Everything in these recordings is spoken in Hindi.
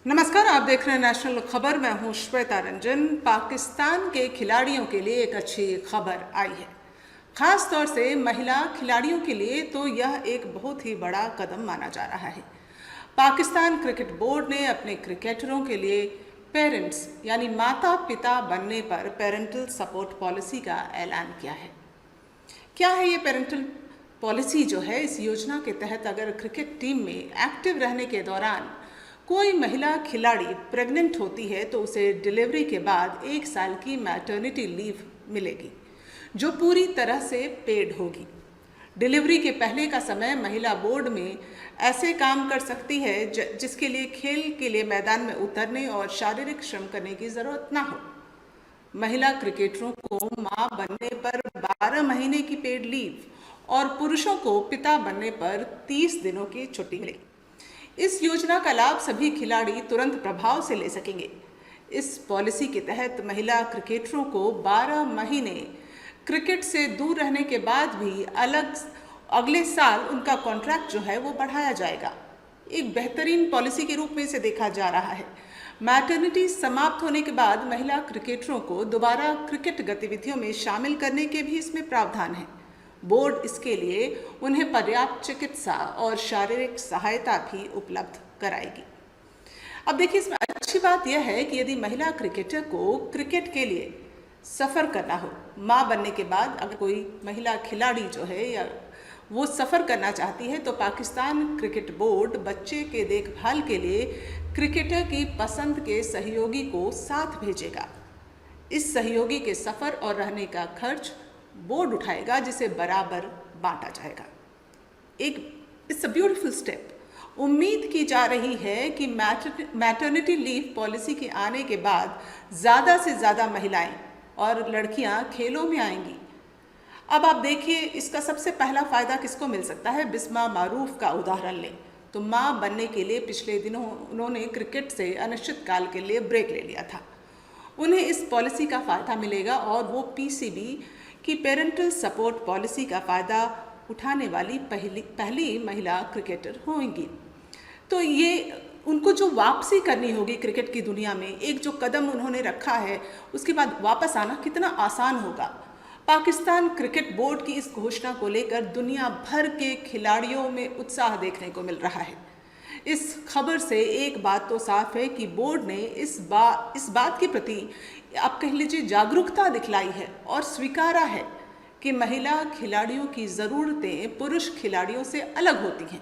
नमस्कार, आप देख रहे हैं नेशनल खबर। मैं हूं श्वेता रंजन। पाकिस्तान के खिलाड़ियों के लिए एक अच्छी खबर आई है। खास तौर से महिला खिलाड़ियों के लिए तो यह एक बहुत ही बड़ा कदम माना जा रहा है। पाकिस्तान क्रिकेट बोर्ड ने अपने क्रिकेटरों के लिए पेरेंट्स यानी माता पिता बनने पर पेरेंटल सपोर्ट पॉलिसी का ऐलान किया है। क्या है ये पेरेंटल पॉलिसी जो है? इस योजना के तहत अगर क्रिकेट टीम में एक्टिव रहने के दौरान कोई महिला खिलाड़ी प्रेग्नेंट होती है तो उसे डिलीवरी के बाद 1 साल की मैटरनिटी लीव मिलेगी, जो पूरी तरह से पेड होगी। डिलीवरी के पहले का समय महिला बोर्ड में ऐसे काम कर सकती है जिसके लिए खेल के लिए मैदान में उतरने और शारीरिक श्रम करने की ज़रूरत ना हो। महिला क्रिकेटरों को मां बनने पर 12 महीने की पेड लीव और पुरुषों को पिता बनने पर 30 दिनों की छुट्टी मिलेगी। इस योजना का लाभ सभी खिलाड़ी तुरंत प्रभाव से ले सकेंगे। इस पॉलिसी के तहत महिला क्रिकेटरों को 12 महीने क्रिकेट से दूर रहने के बाद भी अगले साल उनका कॉन्ट्रैक्ट जो है वो बढ़ाया जाएगा। एक बेहतरीन पॉलिसी के रूप में इसे देखा जा रहा है। मैटरनिटी समाप्त होने के बाद महिला क्रिकेटरों को दोबारा क्रिकेट गतिविधियों में शामिल करने के भी इसमें प्रावधान है। बोर्ड इसके लिए उन्हें पर्याप्त चिकित्सा और शारीरिक सहायता भी उपलब्ध कराएगी। अब देखिए, इसमें अच्छी बात यह है कि यदि महिला क्रिकेटर को क्रिकेट के लिए सफ़र करना हो, मां बनने के बाद अगर कोई महिला खिलाड़ी जो है या वो सफ़र करना चाहती है, तो पाकिस्तान क्रिकेट बोर्ड बच्चे के देखभाल के लिए क्रिकेटर की पसंद के सहयोगी को साथ भेजेगा। इस सहयोगी के सफ़र और रहने का खर्च बोर्ड उठाएगा, जिसे बराबर बांटा जाएगा। It's a beautiful step. उम्मीद की जा रही है कि मैटरनिटी लीव पॉलिसी के आने के बाद ज़्यादा से ज़्यादा महिलाएं और लड़कियां खेलों में आएंगी। अब आप देखिए, इसका सबसे पहला फ़ायदा किसको मिल सकता है? बिस्मा मारूफ का उदाहरण लें तो मां बनने के लिए पिछले दिनों उन्होंने क्रिकेट से अनिश्चित काल के लिए ब्रेक ले लिया था। उन्हें इस पॉलिसी का फ़ायदा मिलेगा और वो पीसीबी की पेरेंटल सपोर्ट पॉलिसी का फ़ायदा उठाने वाली पहली महिला क्रिकेटर होंगी। तो ये उनको जो वापसी करनी होगी क्रिकेट की दुनिया में, एक जो कदम उन्होंने रखा है उसके बाद वापस आना कितना आसान होगा। पाकिस्तान क्रिकेट बोर्ड की इस घोषणा को लेकर दुनिया भर के खिलाड़ियों में उत्साह देखने को मिल रहा है। इस खबर से एक बात तो साफ है कि बोर्ड ने इस बात के प्रति, आप कह लीजिए, जागरूकता दिखलाई है और स्वीकारा है कि महिला खिलाड़ियों की ज़रूरतें पुरुष खिलाड़ियों से अलग होती हैं।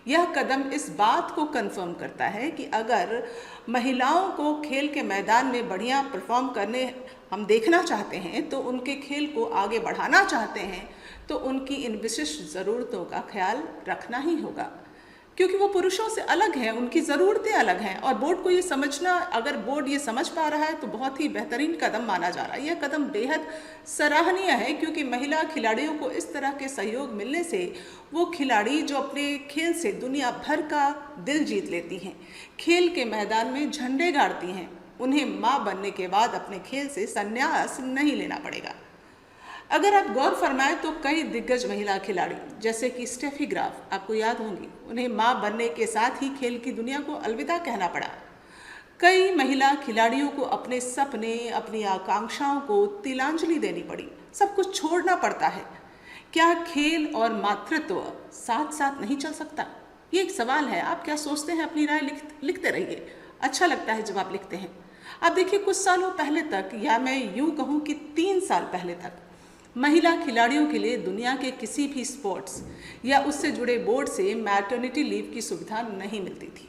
यह कदम इस बात को कंफर्म करता है कि अगर महिलाओं को खेल के मैदान में बढ़िया परफॉर्म करने हम देखना चाहते हैं, तो उनके खेल को आगे बढ़ाना चाहते हैं, तो उनकी इन विशिष्ट ज़रूरतों का ख्याल रखना ही होगा, क्योंकि वो पुरुषों से अलग हैं, उनकी ज़रूरतें अलग हैं। और बोर्ड को ये समझना, अगर बोर्ड ये समझ पा रहा है तो बहुत ही बेहतरीन कदम माना जा रहा है। यह कदम बेहद सराहनीय है, क्योंकि महिला खिलाड़ियों को इस तरह के सहयोग मिलने से वो खिलाड़ी जो अपने खेल से दुनिया भर का दिल जीत लेती हैं, खेल के मैदान में झंडे गाड़ती हैं, उन्हें माँ बनने के बाद अपने खेल से संन्यास नहीं लेना पड़ेगा। अगर आप गौर फरमाएं तो कई दिग्गज महिला खिलाड़ी जैसे कि स्टेफी ग्राफ, आपको याद होंगी, उन्हें मां बनने के साथ ही खेल की दुनिया को अलविदा कहना पड़ा। कई महिला खिलाड़ियों को अपने सपने, अपनी आकांक्षाओं को तिलांजलि देनी पड़ी, सब कुछ छोड़ना पड़ता है। क्या खेल और मातृत्व साथ साथ नहीं चल सकता? ये एक सवाल है। आप क्या सोचते हैं? अपनी राय लिखते रहिए, अच्छा लगता है जब आप लिखते हैं। आप देखिए, कुछ सालों पहले तक, या मैं यूँ कहूँ कि 3 साल पहले तक, महिला खिलाड़ियों के लिए दुनिया के किसी भी स्पोर्ट्स या उससे जुड़े बोर्ड से मैटरनिटी लीव की सुविधा नहीं मिलती थी।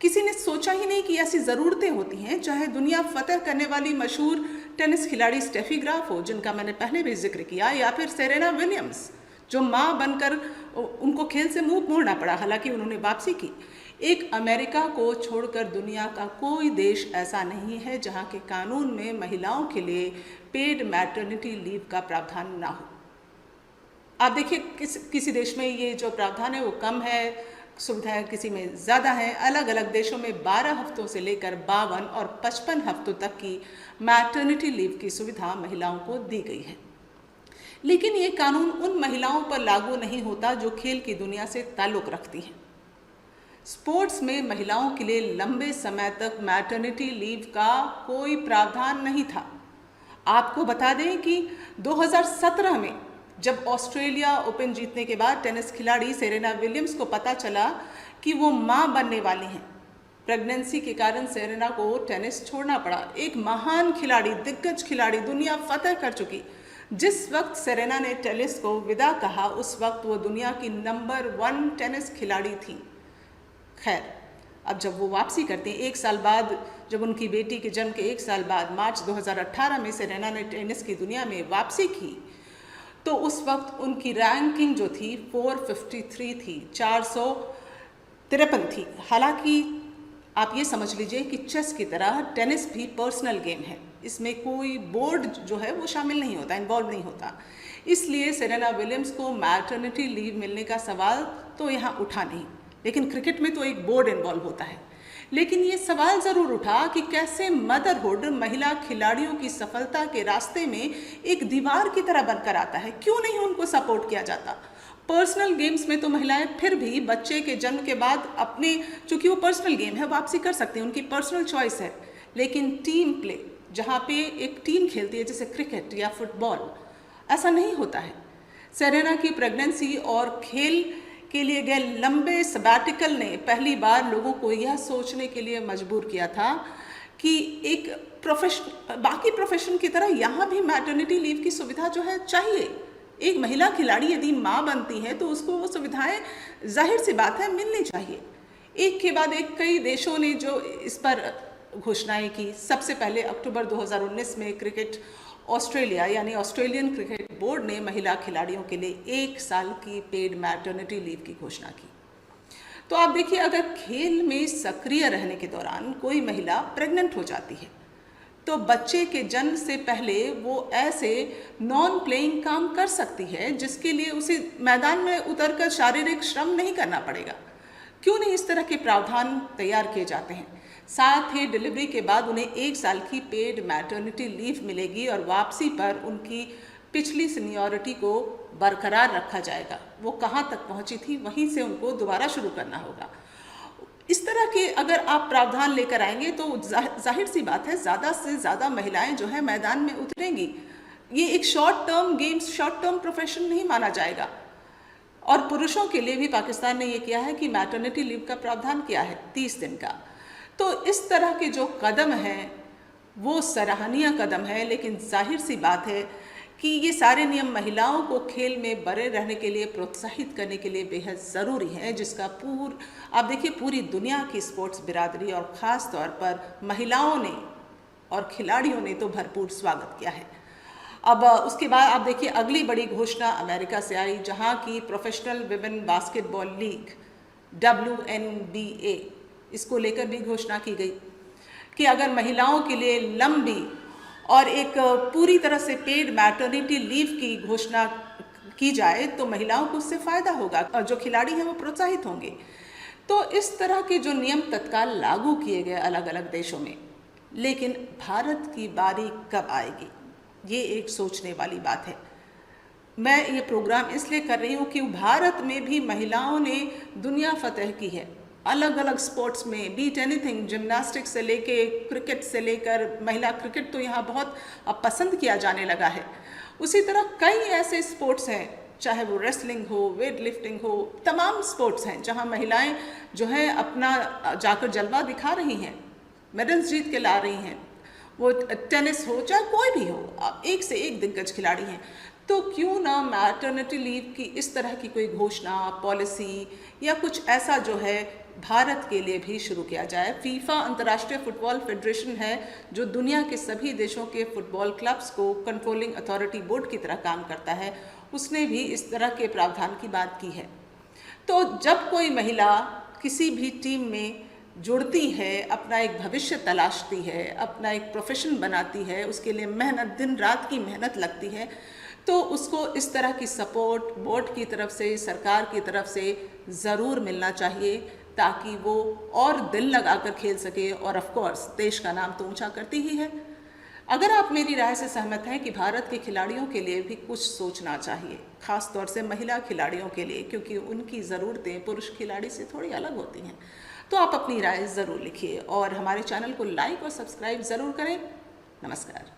किसी ने सोचा ही नहीं कि ऐसी ज़रूरतें होती हैं, चाहे दुनिया फतेह करने वाली मशहूर टेनिस खिलाड़ी स्टेफी ग्राफ हो, जिनका मैंने पहले भी जिक्र किया, या फिर सेरेना विलियम्स, जो मां बनकर उनको खेल से मुंह मोड़ना पड़ा, हालांकि उन्होंने वापसी की। एक अमेरिका को छोड़कर दुनिया का कोई देश ऐसा नहीं है जहां के कानून में महिलाओं के लिए पेड मैटरनिटी लीव का प्रावधान ना हो। आप देखिए, किसी देश में ये जो प्रावधान है वो कम है, सुविधाएं किसी में ज़्यादा हैं। अलग अलग देशों में 12 हफ्तों से लेकर 52 और 55 हफ्तों तक की मैटरनिटी लीव की सुविधा महिलाओं को दी गई है। लेकिन ये कानून उन महिलाओं पर लागू नहीं होता जो खेल की दुनिया से ताल्लुक़ रखती हैं। स्पोर्ट्स में महिलाओं के लिए लंबे समय तक मैटरनिटी लीव का कोई प्रावधान नहीं था। आपको बता दें कि 2017 में जब ऑस्ट्रेलिया ओपन जीतने के बाद टेनिस खिलाड़ी सेरेना विलियम्स को पता चला कि वो मां बनने वाली हैं, प्रेगनेंसी के कारण सेरेना को टेनिस छोड़ना पड़ा। एक महान खिलाड़ी, दिग्गज खिलाड़ी, दुनिया फतेह कर चुकी। जिस वक्त सेरेना ने टेनिस को विदा कहा, उस वक्त वो दुनिया की नंबर 1 टेनिस खिलाड़ी थी। खैर, अब जब वो वापसी करती हैं, एक साल बाद, जब उनकी बेटी के जन्म के एक साल बाद मार्च 2018 में सेरेना ने टेनिस की दुनिया में वापसी की, तो उस वक्त उनकी रैंकिंग जो थी 453 थी, 453 थी। हालांकि आप ये समझ लीजिए कि चेस की तरह टेनिस भी पर्सनल गेम है, इसमें कोई बोर्ड जो है वो शामिल नहीं होता, इन्वॉल्व नहीं होता। इसलिए सेरेना विलियम्स को मैटरनिटी लीव मिलने का सवाल तो यहाँ उठा नहीं। लेकिन क्रिकेट में तो एक बोर्ड इन्वॉल्व होता है। लेकिन ये सवाल ज़रूर उठा कि कैसे मदरहुड महिला खिलाड़ियों की सफलता के रास्ते में एक दीवार की तरह बनकर आता है, क्यों नहीं उनको सपोर्ट किया जाता। पर्सनल गेम्स में तो महिलाएं फिर भी बच्चे के जन्म के बाद अपने, चूंकि वो पर्सनल गेम है, वापसी कर सकती हैं, उनकी पर्सनल चॉइस है। लेकिन टीम प्ले, जहाँ पे एक टीम खेलती है जैसे क्रिकेट या फुटबॉल, ऐसा नहीं होता है। सेरेना की प्रेगनेंसी और खेल के लिए गए लंबे सबैटिकल ने पहली बार लोगों को यह सोचने के लिए मजबूर किया था कि एक बाकी प्रोफेशन की तरह यहाँ भी मैटरनिटी लीव की सुविधा जो है चाहिए। एक महिला खिलाड़ी यदि माँ बनती है तो उसको वो सुविधाएं जाहिर सी बात है मिलनी चाहिए। एक के बाद एक कई देशों ने जो इस पर घोषणाएं की। सबसे पहले अक्टूबर 2019 में क्रिकेट ऑस्ट्रेलिया यानी ऑस्ट्रेलियन क्रिकेट बोर्ड ने महिला खिलाड़ियों के लिए 1 साल की पेड मैटरनिटी लीव की घोषणा की। तो आप देखिए, अगर खेल में सक्रिय रहने के दौरान कोई महिला प्रेग्नेंट हो जाती है तो बच्चे के जन्म से पहले वो ऐसे नॉन प्लेइंग काम कर सकती है जिसके लिए उसे मैदान में उतरकर शारीरिक श्रम नहीं करना पड़ेगा। क्यों नहीं इस तरह के प्रावधान तैयार किए जाते हैं। साथ ही डिलीवरी के बाद उन्हें 1 साल की पेड मैटरनिटी लीव मिलेगी और वापसी पर उनकी पिछली सीनियरिटी को बरकरार रखा जाएगा। वो कहाँ तक पहुँची थी वहीं से उनको दोबारा शुरू करना होगा। इस तरह के अगर आप प्रावधान लेकर आएंगे तो जाहिर सी बात है ज़्यादा से ज़्यादा महिलाएं जो है मैदान में उतरेंगी। ये एक short term games, short term profession नहीं माना जाएगा। और पुरुषों के लिए भी पाकिस्तान ने ये किया है कि मैटरनिटी लीव का प्रावधान किया है 30 दिन का। तो इस तरह के जो कदम हैं वो सराहनीय कदम है, लेकिन जाहिर सी बात है कि ये सारे नियम महिलाओं को खेल में बने रहने के लिए प्रोत्साहित करने के लिए बेहद ज़रूरी है, जिसका आप देखिए पूरी दुनिया की स्पोर्ट्स बिरादरी और ख़ास तौर पर महिलाओं ने और खिलाड़ियों ने तो भरपूर स्वागत किया है। अब उसके बाद आप देखिए अगली बड़ी घोषणा अमेरिका से आई, जहां की professional women basketball league WNBA, इसको लेकर भी घोषणा की गई कि अगर महिलाओं के लिए लंबी और एक पूरी तरह से पेड मैटरनिटी लीव की घोषणा की जाए तो महिलाओं को उससे फ़ायदा होगा और जो खिलाड़ी हैं वो प्रोत्साहित होंगे। तो इस तरह के जो नियम तत्काल लागू किए गए अलग अलग देशों में, लेकिन भारत की बारी कब आएगी, ये एक सोचने वाली बात है। मैं ये प्रोग्राम इसलिए कर रही हूँ कि भारत में भी महिलाओं ने दुनिया फतेह की है। अलग अलग स्पोर्ट्स में, बीट एनीथिंग, जिम्नास्टिक्स से लेके क्रिकेट से लेकर, महिला क्रिकेट तो यहाँ बहुत अब पसंद किया जाने लगा है। उसी तरह कई ऐसे स्पोर्ट्स हैं, चाहे वो रेसलिंग हो, वेट लिफ्टिंग हो, तमाम स्पोर्ट्स हैं जहाँ महिलाएं जो हैं अपना जाकर जलवा दिखा रही हैं, मेडल्स जीत के ला रही हैं। वो टेनिस हो चाहे कोई भी हो, आप एक से एक दिग्गज खिलाड़ी हैं। तो क्यों ना मैटरनिटी लीव की इस तरह की कोई घोषणा, पॉलिसी या कुछ ऐसा जो है भारत के लिए भी शुरू किया जाए। फीफा अंतर्राष्ट्रीय फुटबॉल फेडरेशन है जो दुनिया के सभी देशों के फुटबॉल क्लब्स को कंट्रोलिंग अथॉरिटी बोर्ड की तरह काम करता है, उसने भी इस तरह के प्रावधान की बात की है। तो जब कोई महिला किसी भी टीम में जुड़ती है, अपना एक भविष्य तलाशती है, अपना एक प्रोफेशन बनाती है, उसके लिए मेहनत, दिन रात की मेहनत लगती है, तो उसको इस तरह की सपोर्ट बोर्ड की तरफ से, सरकार की तरफ से ज़रूर मिलना चाहिए ताकि वो और दिल लगाकर खेल सके। और ऑफ कोर्स देश का नाम तो ऊंचा करती ही है। अगर आप मेरी राय से सहमत हैं कि भारत के खिलाड़ियों के लिए भी कुछ सोचना चाहिए, खास तौर से महिला खिलाड़ियों के लिए, क्योंकि उनकी ज़रूरतें पुरुष खिलाड़ी से थोड़ी अलग होती हैं, तो आप अपनी राय ज़रूर लिखिए और हमारे चैनल को लाइक और सब्सक्राइब ज़रूर करें। नमस्कार।